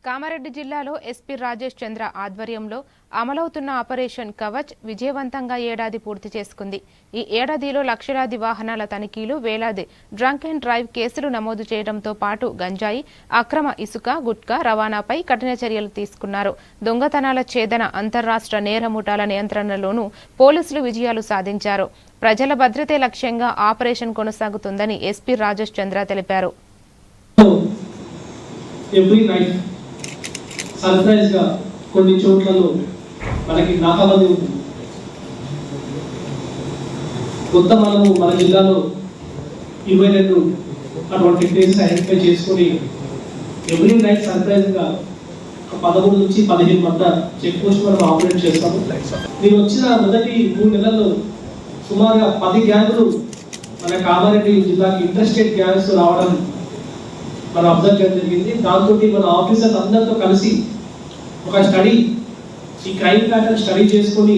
కామారెడ్డి జిల్లాలో ఎస్పీ రాజేష్ చంద్ర ఆధ్వర్యంలో అమలవుతున్న ఆపరేషన్ కవచ్ విజయవంతంగా ఏడాది పూర్తి చేసుకుంది. ఈ ఏడాదిలో లక్షలాది వాహనాల తనిఖీలు, వేలాది డ్రంక్ అండ్ డ్రైవ్ కేసులు నమోదు చేయడంతో పాటు గంజాయి, అక్రమ ఇసుక, గుట్కా రవాణాపై కఠిన చర్యలు తీసుకున్నారు. దొంగతనాల ఛేదన, అంతర్రాష్ట్ర నేర ముఠాల నియంత్రణలోనూ పోలీసులు విజయాలు సాధించారు. ప్రజల భద్రతే లక్ష్యంగా ఆపరేషన్ కొనసాగుతుందని ఎస్పీ రాజేష్ చంద్ర తెలిపారు. సర్ప్రైజ్ గా కొన్ని చోట్లలో మనకి నాకాబందీ ఉంటుంది. కొత్త మన జిల్లాలో 22 అటువంటి ప్లేసెస్ ఐడెంటిఫై చేసుకుని ఎవ్రీ నైట్ సర్ప్రైజ్ గా 13 నుంచి 15 మధ్య చెక్ పోస్ట్ మనం ఆపరేట్ చేస్తాము. నేను వచ్చిన మొదటి 3 నెలల్లో సుమారుగా 10 గ్యాంగులు మన కామారెడ్డి జిల్లాకి ఇంటర్స్టేట్ గ్యాంగ్స్ రావడం మనం అబ్జర్వ్ చేయడం జరిగింది. దాంతో మన ఆఫీసర్స్ అందరితో కలిసి ఒక స్టడీ, ఈ క్రైమ్ ప్యాటర్న్ స్టడీ చేసుకొని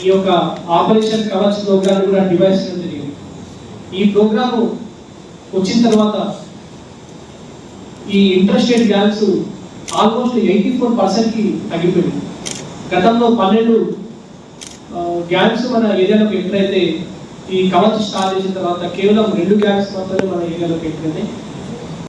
ఈ యొక్క ఆపరేషన్ కవచ్ ప్రోగ్రామ్ కూడా డివైస్ చేయడం జరిగింది. ఈ ప్రోగ్రాము వచ్చిన తర్వాత ఈ ఇంటర్స్టేట్ గ్యాంగ్స్ ఆల్మోస్ట్ 84% తగ్గిపోయింది. గతంలో 12 గ్యాంగ్స్ మన ఏరియాలోకి ఎంటర్ అయితే ఈ కవచ్ స్టార్ట్ చేసిన తర్వాత కేవలం 2 గ్యాంగ్స్ మాత్రమే మన ఏరియాలోకి ఎంటర్ అయినాయి.